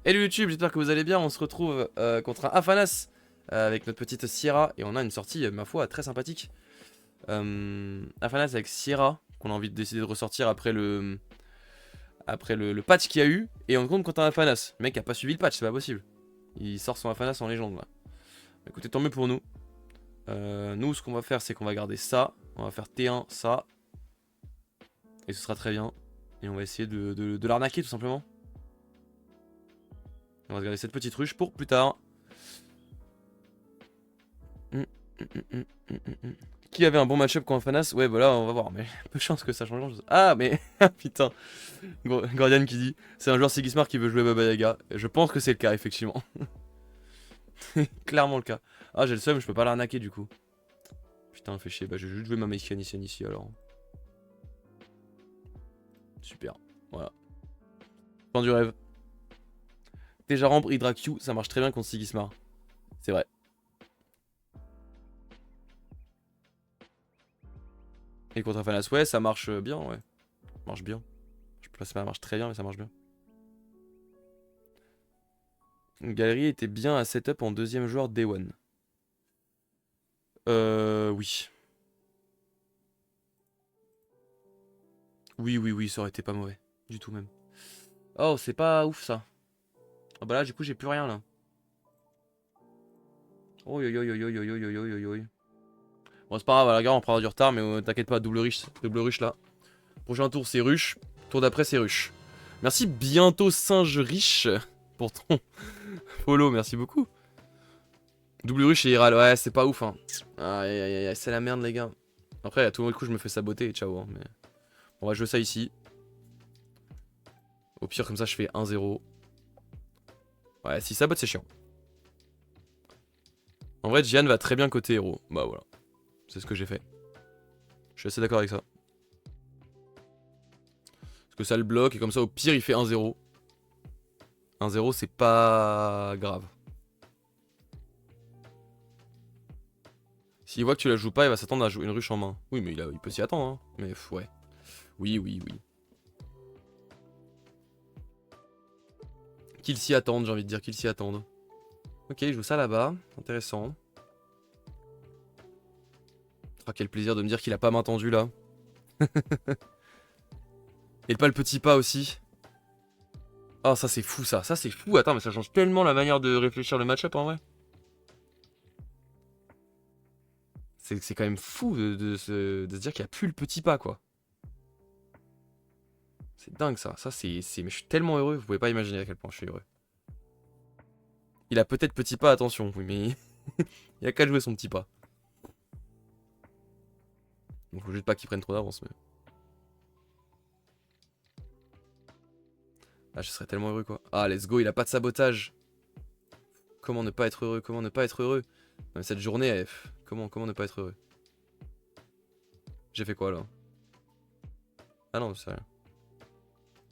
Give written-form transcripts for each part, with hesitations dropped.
Hello YouTube, j'espère que vous allez bien. On se retrouve contre un Afanas avec notre petite Sierra et on a une sortie, ma foi, très sympathique. Afanas avec Sierra qu'on a envie de décider de ressortir après le patch qu'il y a eu et on compte contre un Afanas. Le mec a pas suivi le patch, c'est pas possible. Il sort son Afanas en légende là. Écoutez, tant mieux pour nous. Nous, ce qu'on va faire, c'est qu'on va garder ça. On va faire T1, ça. Et ce sera très bien. Et on va essayer de l'arnaquer tout simplement. On va regarder cette petite ruche pour plus tard. Qui avait un bon match-up contre Fanas? Ouais, voilà, on va voir. Mais peu de chance que ça change. Ah, mais putain. Guardian qui dit c'est un joueur Sigismar qui veut jouer Baba Yaga. Je pense que c'est le cas, effectivement. Clairement le cas. Ah, j'ai le seum, je peux pas l'arnaquer du coup. Putain, fait chier. Bah, je vais juste jouer ma mécanicienne ici alors. Super. Voilà. Fin du rêve. Déjà Rambre, Hydra Q, ça marche très bien contre Sigismar. C'est vrai. Et contre Afanas, ouais, ça marche bien, ouais. Ça marche bien. Je sais pas si ça marche très bien, mais ça marche bien. Une galerie était bien à setup en deuxième joueur Day One. Oui. Oui, ça aurait été pas mauvais. Du tout même. Oh, c'est pas ouf ça. Ah bah là, du coup, j'ai plus rien là. Oh yo yo yo yo yo yo yo yo yo yo. Bon, c'est pas grave, la gare, on prendra du retard, mais t'inquiète pas, double rush là. Prochain tour, c'est rush. Tour d'après, c'est rush. Merci bientôt, singe riche, pour ton follow, merci beaucoup. Double rush et Iral, ouais, c'est pas ouf, hein. Aïe aïe aïe, c'est la merde, les gars. Après, à tout le coup, je me fais saboter et ciao, hein, mais... On va jouer ça ici. Au pire, comme ça, je fais 1-0. Ouais, si sabote, c'est chiant. En vrai, Gian va très bien côté héros. Bah voilà. C'est ce que j'ai fait. Je suis assez d'accord avec ça. Parce que ça le bloque et comme ça, au pire, il fait 1-0. 1-0, c'est pas grave. S'il voit que tu la joues pas, il va s'attendre à jouer une ruche en main. Oui, mais il peut s'y attendre, hein. Mais ouais. Oui. Qu'il s'y attende, j'ai envie de dire qu'il s'y attende. Ok, il joue ça là-bas. Intéressant. Ah, quel plaisir de me dire qu'il a pas main tendue là. Et pas le petit pas aussi. Oh, ça c'est fou ça. Ça c'est fou. Attends, mais ça change tellement la manière de réfléchir le match-up en vrai. C'est quand même fou de se dire qu'il n'y a plus le petit pas quoi. C'est dingue ça. Ça c'est. Mais je suis tellement heureux, vous pouvez pas imaginer à quel point je suis heureux. Il a peut-être petit pas, attention, oui, mais il a qu'à jouer son petit pas. Donc faut juste pas qu'il prenne trop d'avance. Mais... Ah, je serais tellement heureux quoi. Ah, let's go, il a pas de sabotage. Comment ne pas être heureux? Comment ne pas être heureux? Non, mais cette journée, comment ne pas être heureux? J'ai fait quoi là? Ah non, c'est rien.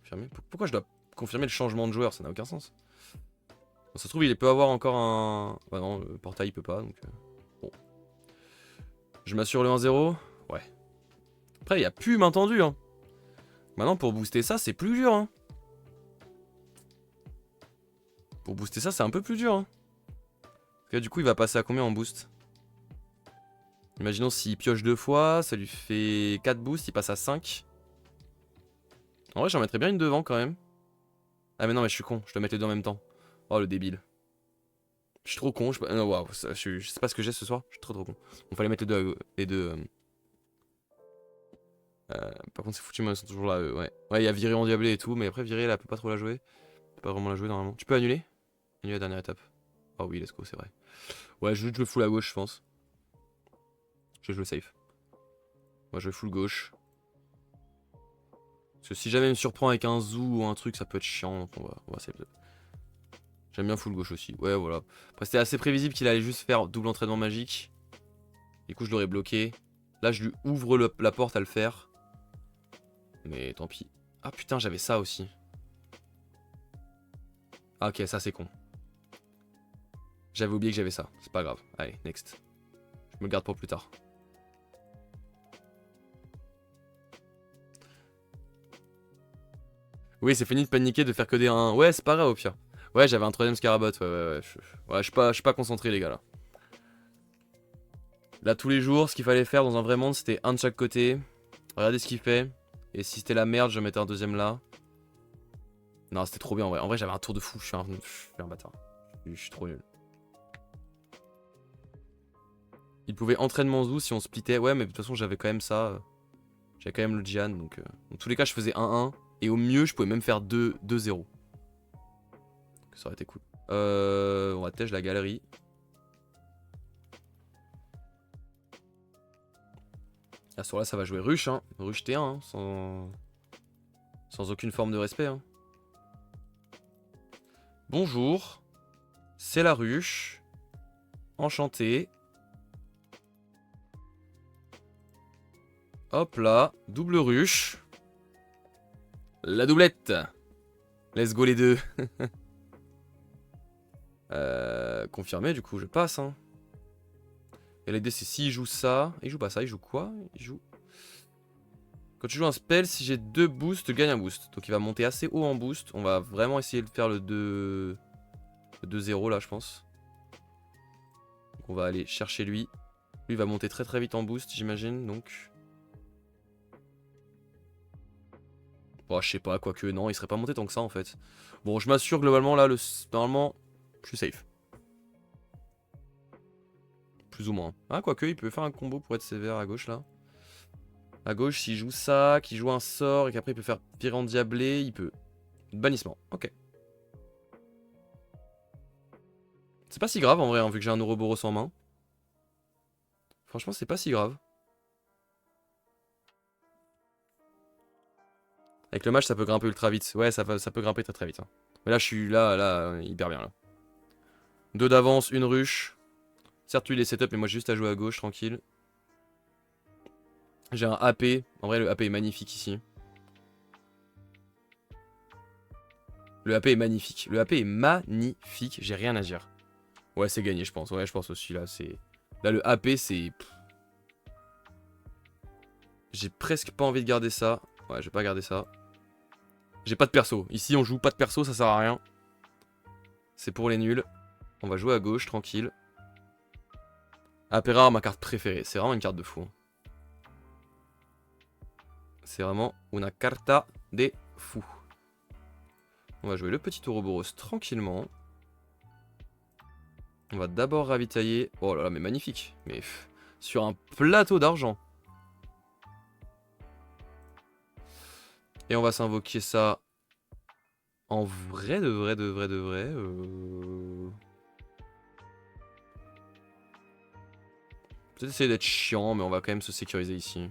Confirmer. Pourquoi je dois confirmer le changement de joueur? Ça n'a aucun sens. Bon, ça se trouve, il peut avoir encore un... Bah non, le portail il peut pas, donc... Bon. Je m'assure le 1-0. Ouais. Après, il n'y a plus main tendue, hein. Maintenant, pour booster ça, c'est plus dur, hein. Pour booster ça, c'est un peu plus dur, hein. Parce que du coup, il va passer à combien en boost? Imaginons s'il pioche 2 fois, ça lui fait 4 boosts, il passe à 5. En vrai, j'en mettrais bien une devant, quand même. Ah mais non, mais je suis con, je dois mettre les deux en même temps. Oh, le débile. Je suis trop con, non, waouh, je sais pas ce que j'ai ce soir, je suis trop con. On fallait mettre les deux. Par contre, c'est foutu, mais ils sont toujours là, ouais. Ouais, il y a viré en diablé et tout, mais après, viré, elle peut pas trop la jouer. Elle peut pas vraiment la jouer normalement. Tu peux annuler? Annuler la dernière étape. Oh oui, let's go, c'est vrai. Ouais, je vais full à gauche, je pense. Je vais jouer safe. Moi, je vais full gauche. Parce que si jamais il me surprend avec un zoo ou un truc, ça peut être chiant, donc on va safe. J'aime bien full gauche aussi. Ouais, voilà. Après, c'était assez prévisible qu'il allait juste faire double entraînement magique. Du coup, je l'aurais bloqué. Là, je lui ouvre la porte à le faire. Mais tant pis. Ah putain, j'avais ça aussi. Ah ok, ça c'est con. J'avais oublié que j'avais ça. C'est pas grave. Allez, next. Je me le garde pour plus tard. Oui, c'est fini de paniquer, de faire que des 1. Ouais, c'est pas grave au pire. Ouais, j'avais un troisième Scarabot. Ouais. Ouais, je suis pas concentré, les gars, là. Là, tous les jours, ce qu'il fallait faire dans un vrai monde, c'était un de chaque côté. Regardez ce qu'il fait. Et si c'était la merde, je mettais un deuxième là. Non, c'était trop bien, en vrai. En vrai, j'avais un tour de fou. Je suis un bâtard. Je suis trop nul. Il pouvait entraînement Zou si on splittait. Ouais, mais de toute façon, j'avais quand même ça. J'avais quand même le Jian. Donc, dans tous les cas, je faisais 1-1. Et au mieux, je pouvais même faire 2-0. Ça aurait été cool. On va tège la galerie. Ah, sur là, ça va jouer ruche, hein. Ruche T1, hein, sans aucune forme de respect. Hein. Bonjour. C'est la ruche. Enchanté. Hop là. Double ruche. La doublette. Let's go les deux. Confirmé, du coup, je passe. Hein. Et l'idée, c'est s'il joue ça. Il joue pas ça, il joue quoi? Il joue. Quand tu joues un spell, si j'ai 2 boosts, gagne un boost. Donc il va monter assez haut en boost. On va vraiment essayer de faire le 2-0 là, je pense. Donc on va aller chercher lui. Lui va monter très vite en boost, j'imagine. Donc. Bon, je sais pas, quoique non, il serait pas monté tant que ça en fait. Bon, je m'assure globalement là, normalement, je suis safe. Plus ou moins. Ah, quoique, il peut faire un combo pour être sévère à gauche là. À gauche, s'il joue ça, qu'il joue un sort et qu'après il peut faire virer en diablé, il peut. Bannissement, ok. C'est pas si grave en vrai, hein, vu que j'ai un Ouroboros en main. Franchement, c'est pas si grave. Avec le match, ça peut grimper ultra vite. Ouais, ça peut grimper très vite. Hein. Mais là, je suis là, hyper bien là. 2 d'avance, une ruche. Certes, lui, il est setup, mais moi, j'ai juste à jouer à gauche, tranquille. J'ai un AP. En vrai, le AP est magnifique ici. Le AP est magnifique. Le AP est magnifique. J'ai rien à dire. Ouais, c'est gagné, je pense. Ouais, je pense aussi. Là, c'est. Là, le AP, c'est. J'ai presque pas envie de garder ça. Ouais, je vais pas garder ça. J'ai pas de perso. Ici, on joue pas de perso, ça sert à rien. C'est pour les nuls. On va jouer à gauche, tranquille. AP rare, ma carte préférée. C'est vraiment une carte de fou. Hein. C'est vraiment una carta de fou. On va jouer le petit Ouroboros tranquillement. On va d'abord ravitailler. Oh là là, mais magnifique. Mais sur un plateau d'argent. Et on va s'invoquer ça en vrai, de vrai. Peut-être essayer d'être chiant, mais on va quand même se sécuriser ici.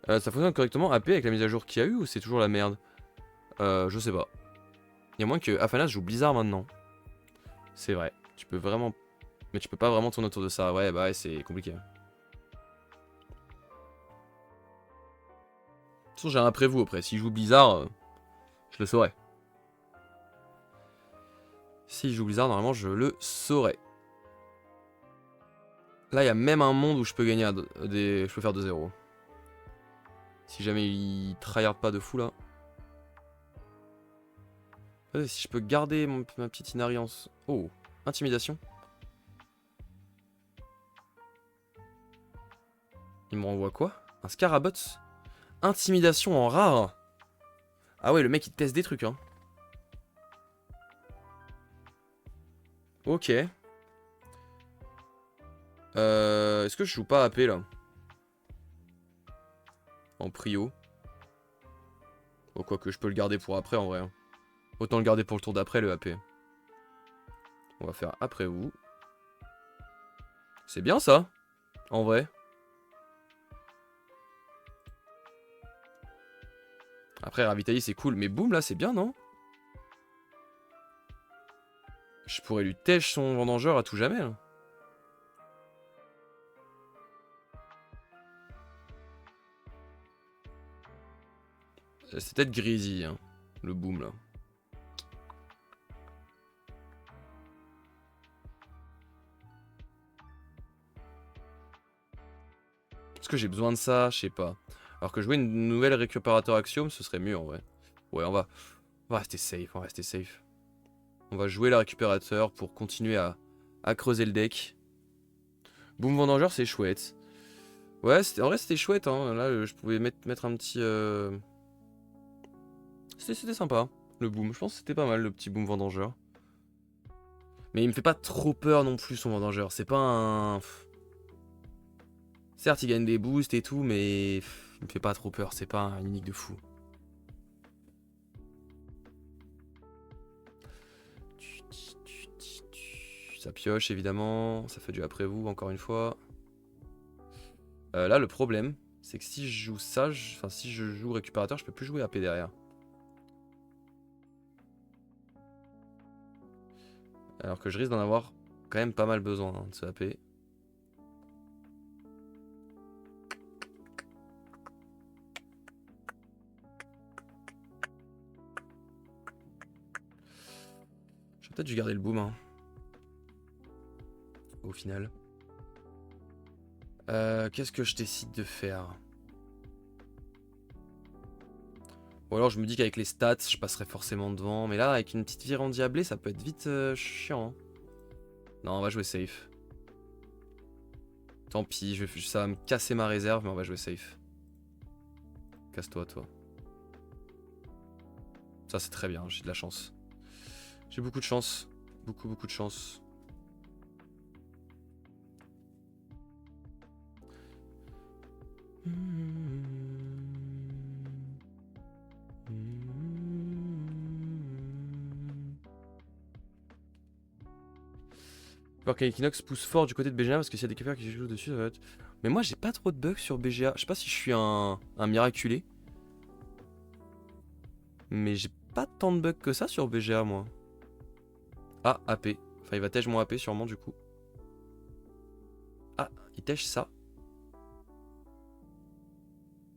Ça fonctionne correctement AP avec la mise à jour qu'il y a eu ou c'est toujours la merde? Je sais pas. Il y a moins que Afanas joue Blizzard maintenant. C'est vrai. Tu peux vraiment. Mais tu peux pas vraiment tourner autour de ça. Ouais, bah ouais, c'est compliqué. De toute façon, j'ai un prévu après. S'il joue Blizzard, je le saurais. S'il joue Blizzard, normalement, je le saurais. Là, il y a même un monde où je peux gagner je peux faire 2-0. Si jamais il tryhard pas de fou là. Si je peux garder ma petite Inari en... Oh, intimidation. Il me renvoie quoi? Un Scarabot? Intimidation en rare? Ah ouais, le mec il teste des trucs hein. Ok. Est-ce que je joue pas AP là? En prio. Oh, quoique je peux le garder pour après en vrai. Hein. Autant le garder pour le tour d'après le AP. On va faire après vous. C'est bien ça. En vrai. Après ravitailler c'est cool. Mais boum là c'est bien non? Je pourrais lui tèche son vendangeur à tout jamais. Hein. C'est peut-être Greasy, hein, le boom là. Est-ce que j'ai besoin de ça? Je sais pas. Alors que jouer une nouvelle récupérateur Axiom, ce serait mieux en vrai. Ouais, on va On va rester safe, on va rester safe. On va jouer le récupérateur pour continuer à creuser le deck. Boom Vendangeur, c'est chouette. Ouais, en vrai, c'était chouette. Hein. Là, je pouvais mettre un petit... C'était sympa, le Boom. Je pense que c'était pas mal, le petit Boom Vendangeur. Mais il me fait pas trop peur non plus, son Vendangeur. C'est pas un... Certes, il gagne des boosts et tout, mais... il me fait pas trop peur. C'est pas un unique de fou. Ça pioche, évidemment. Ça fait du après vous, encore une fois. Là, le problème, c'est que si je joue ça, enfin, si je joue récupérateur, je peux plus jouer AP derrière. Alors que je risque d'en avoir quand même pas mal besoin hein, de ce AP. J'ai peut-être dû garder le boom. Hein, au final. Qu'est-ce que je décide de faire? Ou alors je me dis qu'avec les stats, je passerai forcément devant. Mais là, avec une petite virée endiablée, ça peut être vite chiant. Hein. Non, on va jouer safe. Tant pis, ça va me casser ma réserve, mais on va jouer safe. Casse-toi, toi. Ça, c'est très bien, j'ai de la chance. J'ai beaucoup de chance. Beaucoup, beaucoup de chance. Alors qu'Equinox pousse fort du côté de BGA parce que s'il y a des capeurs qui jouent dessus, ça va être... Mais moi j'ai pas trop de bugs sur BGA. Je sais pas si je suis un miraculé. Mais j'ai pas tant de bugs que ça sur BGA moi. Ah, AP. Enfin il va tèche mon AP sûrement du coup. Ah, il tèche ça.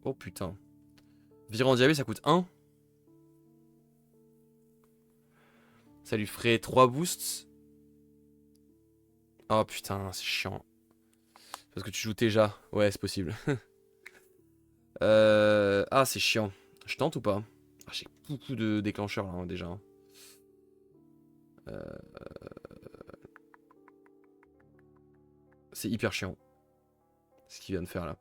Oh putain. Virant diabé ça coûte 1. Ça lui ferait 3 boosts. Oh putain, c'est chiant. Parce que tu joues déjà. Ouais, c'est possible. Ah, c'est chiant. Je tente ou pas? Ah, j'ai beaucoup de déclencheurs là, déjà. C'est hyper chiant. Ce qu'il vient de faire là.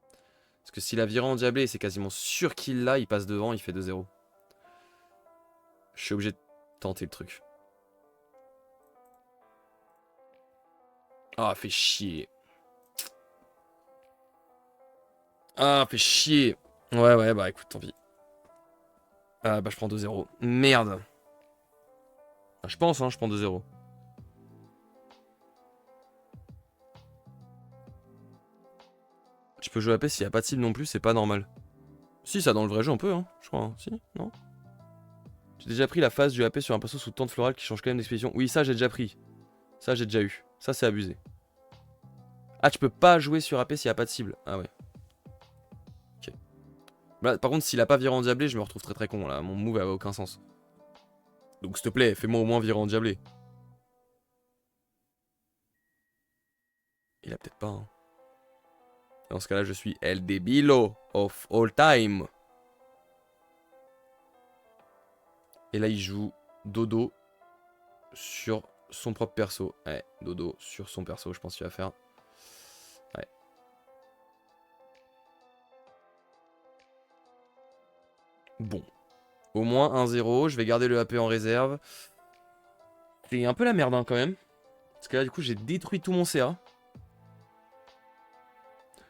Parce que s'il a viré en diablé, c'est quasiment sûr qu'il l'a, il passe devant, il fait 2-0. Je suis obligé de tenter le truc. Ah, fait chier. Ah, fait chier. Ouais, bah écoute, tant pis. Ah, bah je prends 2-0. Merde. Ah, je pense, hein, je prends 2-0. Je peux jouer AP s'il n'y a pas de cible non plus, c'est pas normal. Si, ça dans le vrai jeu on peut, hein, je crois. Hein. Si, non? J'ai déjà pris la phase du AP sur un perso sous tente florale qui change quand même d'expédition. Oui, ça j'ai déjà pris. Ça j'ai déjà eu. Ça c'est abusé. Ah, tu peux pas jouer sur AP s'il n'y a pas de cible. Ah ouais. Ok. Là, par contre, s'il a pas viré en diablé, je me retrouve très con là. Mon move avait aucun sens. Donc s'il te plaît, fais-moi au moins virer en diablé. Il a peut-être pas. Hein. Dans ce cas-là, je suis El Debilo of all time. Et là, il joue Dodo sur son propre perso. Ouais, Dodo sur son perso, je pense qu'il va faire. Ouais. Bon. Au moins 1-0. Je vais garder le AP en réserve. C'est un peu la merde hein, quand même. Parce que là, du coup, j'ai détruit tout mon CA.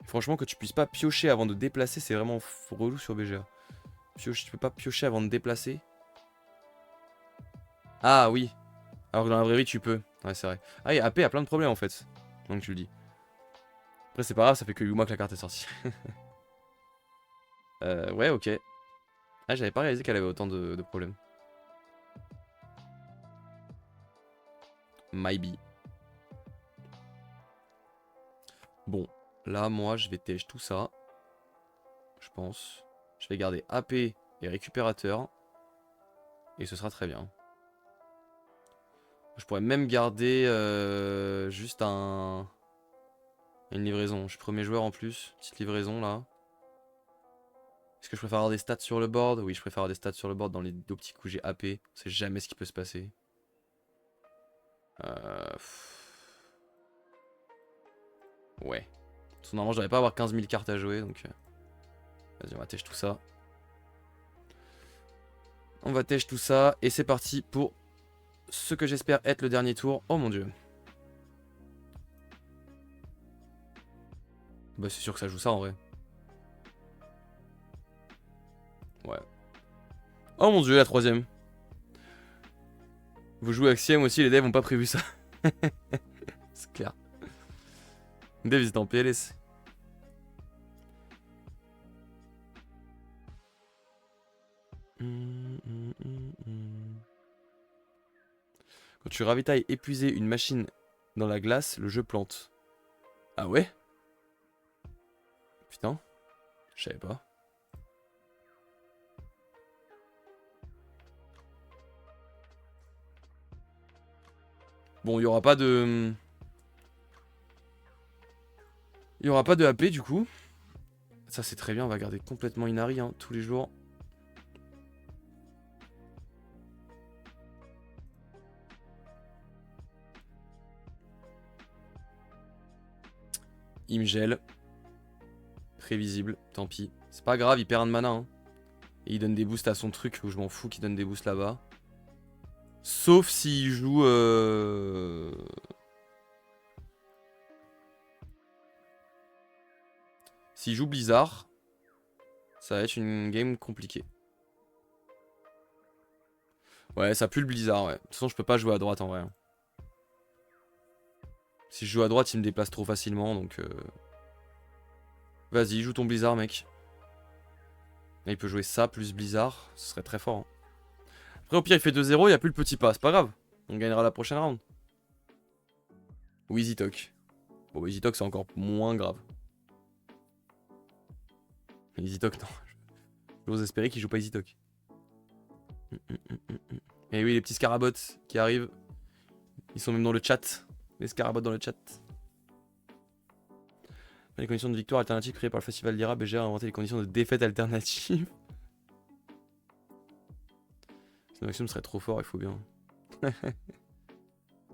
Franchement, que tu puisses pas piocher avant de déplacer, c'est vraiment relou sur BGA. Pioche, tu peux pas piocher avant de déplacer. Ah oui. Alors que dans la vraie vie, tu peux. Ouais, c'est vrai. Ah, et AP a plein de problèmes en fait. Donc tu le dis. Après, c'est pas grave, ça fait que 8 mois que la carte est sortie. Ouais, ok. Ah, j'avais pas réalisé qu'elle avait autant de problèmes. Maybe. Bon, là, moi, je vais tèche tout ça. Je pense. Je vais garder AP et récupérateur. Et ce sera très bien. Je pourrais même garder juste une livraison. Je suis premier joueur en plus. Petite livraison là. Est-ce que je préfère avoir des stats sur le board? Oui, je préfère avoir des stats sur le board dans les optiques où j'ai AP. On sait jamais ce qui peut se passer. Ouais. Parce que normalement, je devrais pas avoir 15 000 cartes à jouer, donc... Vas-y, on va tèche tout ça. On va tèche tout ça, et c'est parti pour ce que j'espère être le dernier tour. Oh mon dieu. Bah c'est sûr que ça joue ça en vrai. Ouais. Oh mon dieu, la troisième. Vous jouez Axiom aussi, les devs ont pas prévu ça. C'est clair. Les devs ils étaient en PLS. Quand tu ravitailles épuiser une machine dans la glace, le jeu plante. Ah ouais? Putain. Je savais pas. Bon, il y aura pas de... Il y aura pas de AP du coup. Ça c'est très bien, on va garder complètement Inari hein, tous les jours. Il me gèle. Prévisible, tant pis. C'est pas grave, il perd un de mana. Hein. Et il donne des boosts à son truc, où je m'en fous qu'il donne des boosts là-bas. Sauf s'il joue... S'il joue Blizzard, ça va être une game compliquée. Ouais, ça pue le Blizzard, ouais. De toute façon, je peux pas jouer à droite en vrai. Si je joue à droite, il me déplace trop facilement, donc... Vas-y, joue ton Blizzard, mec. Là, il peut jouer ça plus Blizzard, ce serait très fort. Hein. Après, au pire, il fait 2-0, il n'y a plus le petit pas, c'est pas grave. On gagnera la prochaine round. Ou Easy Talk. Bon, Easy Talk, c'est encore moins grave. Easy Talk, non. J'ose espérer qu'il joue pas Easy Talk. Et oui, les petits scarabots qui arrivent. Ils sont même dans le chat. Les scarabots dans le chat. Les conditions de victoire alternatives créées par le festival d'Ira, BGR a inventé les conditions de défaite alternatives. Ce maximum serait trop fort, il faut bien.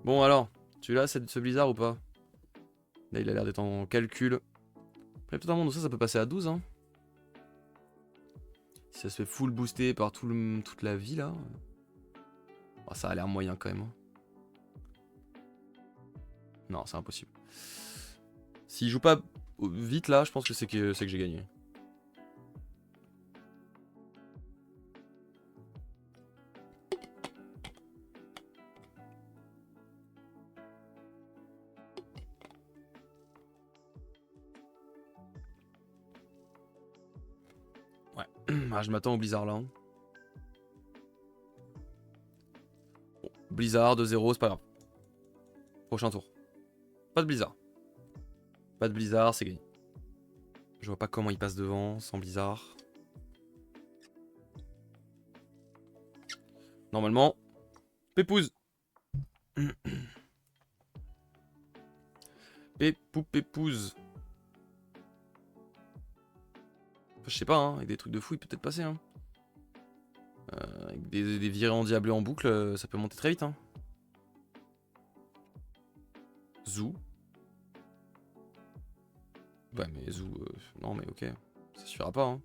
Bon alors, tu l'as ce Blizzard ou pas? Là il a l'air d'être en calcul. Après peut-être un monde où ça peut passer à 12 hein. Si ça se fait full booster par toute la vie là. Oh, ça a l'air moyen quand même. Hein. Non, c'est impossible. S'il joue pas vite là, je pense que c'est que j'ai gagné. Ouais, ah, je m'attends au Blizzard là. Hein. Bon, Blizzard 2-0, c'est pas grave. Prochain tour. Pas de Blizzard. Pas de Blizzard, c'est gagné. Je vois pas comment il passe devant sans Blizzard. Normalement, Pépouze. Pépouze. Enfin, je sais pas, hein, avec des trucs de fou, il peut peut-être passer. Hein. Avec des virées endiablées en boucle, ça peut monter très vite. Hein. Zou. Ouais, mais Zou, non, mais ok. Ça suffira pas. Hein.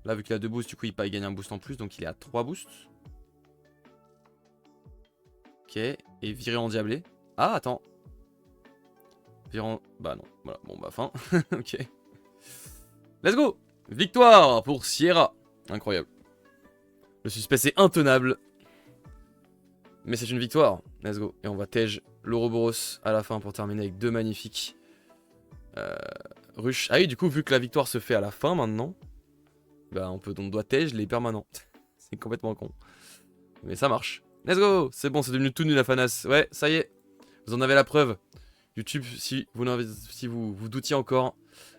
Là, vu qu'il a 2 boosts, du coup, il gagne un boost en plus, donc il est à 3 boosts. Ok, et viré endiablé. Ah, attends. Bah non, voilà, bon bah fin. Ok. Let's go. Victoire pour Sierra. Incroyable. Le suspect c'est intenable. Mais c'est une victoire. Let's go. Et on va tège l'Ouroboros à la fin pour terminer avec 2 magnifiques rush. Ah oui, du coup, vu que la victoire se fait à la fin maintenant, bah on doit tège les permanents. C'est complètement con. Mais ça marche. Let's go. C'est bon, c'est devenu tout nul la Fanas. Ouais, ça y est. Vous en avez la preuve. YouTube, si vous doutiez encore,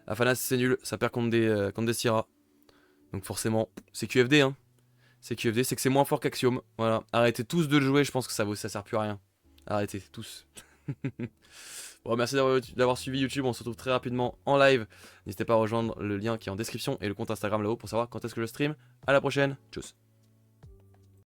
Afanas c'est nul, ça perd contre des Sierra. Donc forcément, c'est QFD hein. C'est QFD, c'est que c'est moins fort qu'Axiom. Voilà, arrêtez tous de le jouer, je pense que ça sert plus à rien. Arrêtez, tous. Bon, merci d'avoir suivi YouTube, on se retrouve très rapidement en live. N'hésitez pas à rejoindre le lien qui est en description et le compte Instagram là-haut pour savoir quand est-ce que je stream. À la prochaine, tchuss.